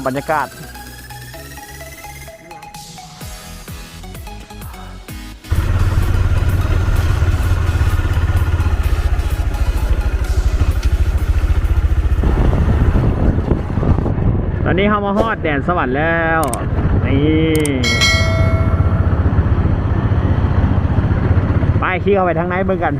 บรรยากาศตอนนี้เขามาฮอดแดนสวรรค์แล้วนี่ไปขี่เข้าไปทางไหนเบิ่งกัน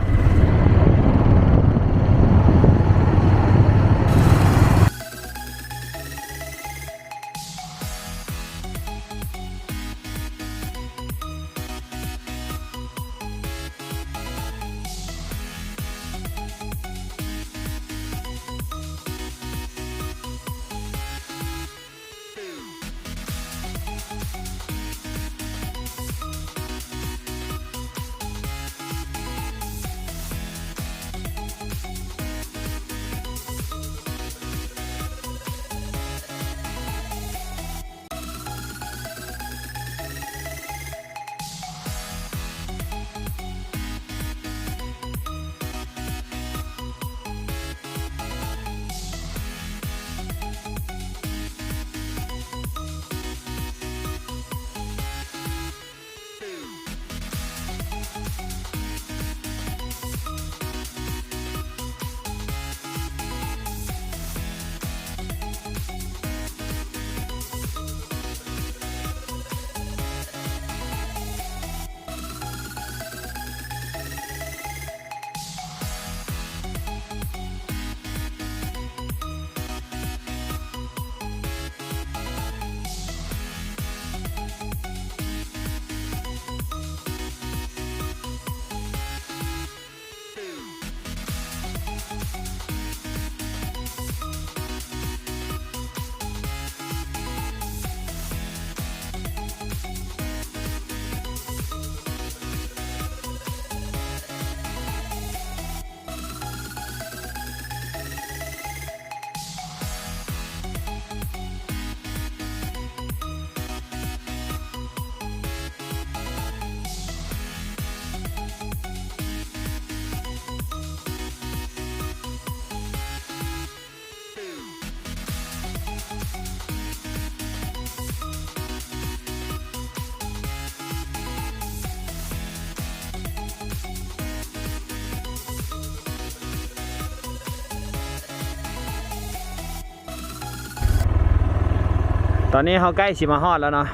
ตอนนี้เขาใกล้สิมาฮอดแล้วเนาะ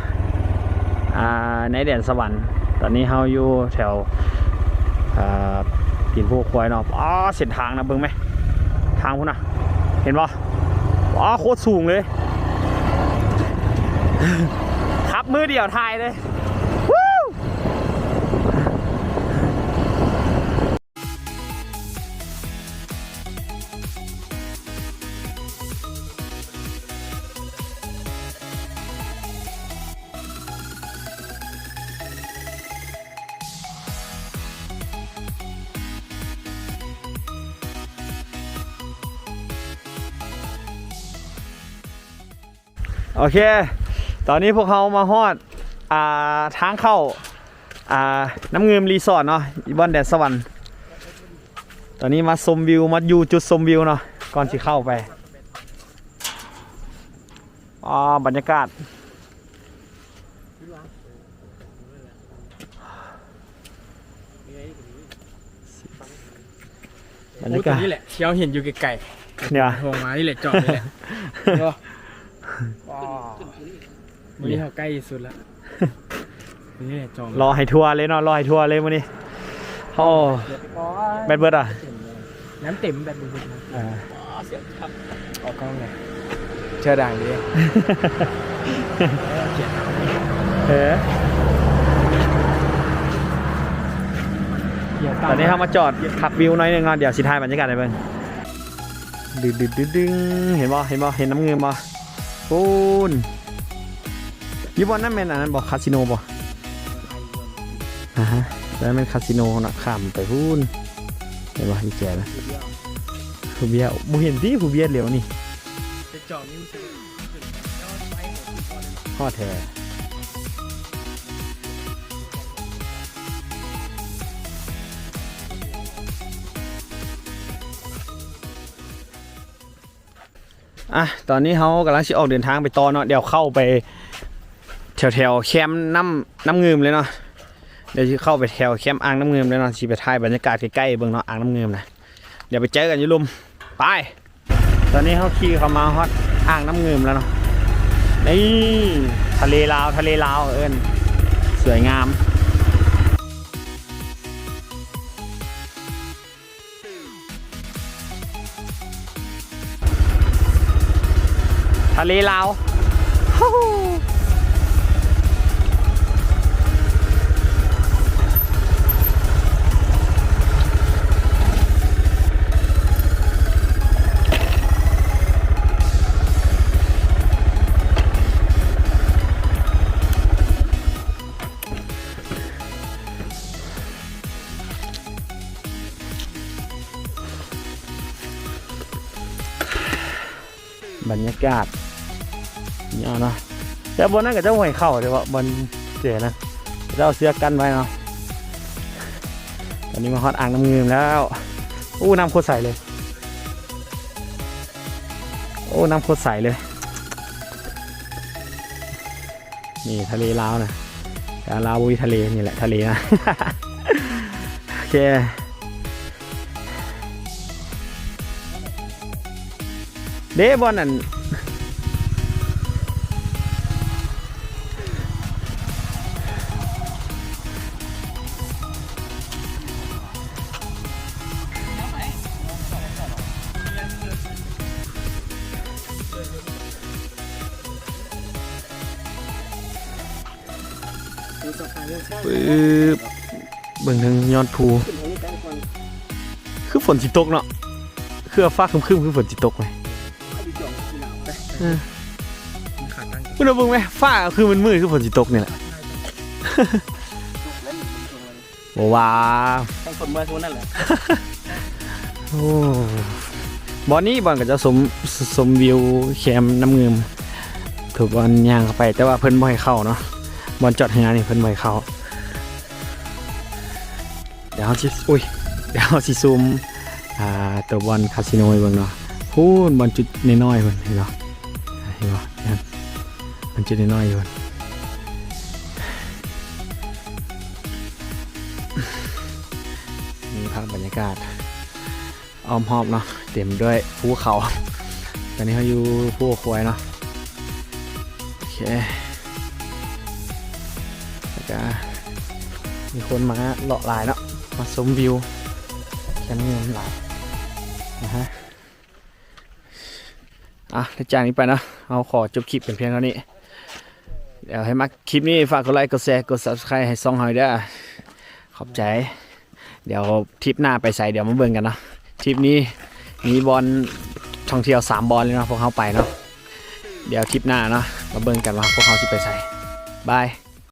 ในแดนสวรรค์ตอนนี้เขาอยู่แถวกินพวกควายเนาะเส้นทางนะเบิ่งไหมทางพุ่นนะเห็นป่ะโคตรสูงเลยขับมือเดียวทายเลยโอเคตอนนี้พวกเขามาฮอดทางเข้าน้ำเงิมรีสอร์ทเนาะอีบอนแดนสวรรค์ตอนนี้มาชมวิวมาอยู่จุดชมวิวเนาะก่อนที่เข้าไปบรรยากาศนี่แหละเชียวเห็นอยู่ไกลๆเนี่ยโผล่มานี่แหละจอดนี่แหละนี่เขาใกล้สุดแล้วนี่แหละจอดรอให้ทัวร์เลยเนาะรอให้ทัวร์เลยวันนี้แบดเบิร์ดน้ำเต็มแบบบึ้งเสียงครับออกกล้องเลยเชื่อดังดิตอนนี้เขามาจอดขับวิวน้อยนึงเนาะเดี๋ยวสิท้ายบรรยากาศให้เบิ่งดึงเห็นบ่เห็นน้ำเงินบ่ปูนยี่บอลนั่นเป็นอันนั้นบ่คาสิโนบ่แล้วเป็นคาสิโนนะข้ามไปพูนเห็นบ่อีแก่นะผู้เบี้ยบ่เห็นที่ผู้เบี้ยเหลียวนี่ข้อแท้ อ่ะตอนนี้เขากำลังสิออกเดินทางไปต่อเนาะเดี๋ยวเข้าไปแถวแคมป์น้ำเงิมเลยเนาะเดี๋ยวเข้าไปแถวแคมป์อ่างน้ำเงิมเลยเนาะสิไปถ่ายบรรยากาศใกล้ๆเบิ่งเนาะอ่างน้ำเงิมนะเดี๋ยวไปเจอกันอยู่ลุมไปตอนนี้เขาขี่เข้ามาฮอตอ่างน้ำเงิมแล้วเนาะนี่ทะเลลาวเอิ้นสวยงามทะเลลาวบรรยากาศนี่เอาเนาะแต่บนนั้นก็จะห่วยเข่าเดี๋ยวบนเจ๋นะจะเอาเสื้อกันไว้เนาะตอนนี้มาฮอตอ่างน้ำเงิมแล้วอู้น้ำโคตรใสเลยโอ้น้ำโคตรใสเลยนี่ทะเลลาวนะแต่ลาวบุยทะเลนี่แหละทะเลนะ โอเคเดบอลนั่นเบิ่งทางยอดภูคือฝนสิตกเนาะคือฟ้าครึ้มคือฝนสิตกเลยคุณเอาเบิ่งไหมฟ้าคือมันมืดคือฝนสิตกเนี่ยแหละว้าต้องฝนมาทุนนั่นแหละ โอ้บอลนี้บอลก็จะสมวิวแคมน้ำเงิมถูกบอลย่างเข้าไปแต่ว่าเพิ่นบ่ให้เข้าเนาะบอลจอดเฮือนี่เพิ่นบ่ให้เข้าเดี๋ยวเขาสิซูมตัวบอลคาสิโนเบิ่งเนาะพูนบอลจุดน้อยๆเพิ่นเห็นเนาะนั่นมันจุดน้อยๆอยู่นี่ภาพบรรยากาศอ้อมหอบเนาะเต็มด้วยภูเขาตอนนี้เขาอยู่ภูควายเนาะโอเคแล้วก็มีคนมาเลาะลายเนาะมาชมวิวแคมป์เงินหลายนะฮะแล้วจากนี้ไปนะเอาขอจบคลิปเป็นเพียงเท่านี้เดี๋ยวให้มาคลิปนี้ฝากกดไลค์กดแชร์กด Subscribe ให้ซ่องหอยด้วยขอบใจเดี๋ยวทริปหน้าไปใส่เดี๋ยวมาเบิ่งกันเนาะทริปนี้มีบอลท่องเที่ยว3บอลเลยเนาะพวกเขาไปเนาะเดี๋ยวทริปหน้าเนาะมาเบิ่งกันว่าพวกเขาจะไปใส่บาย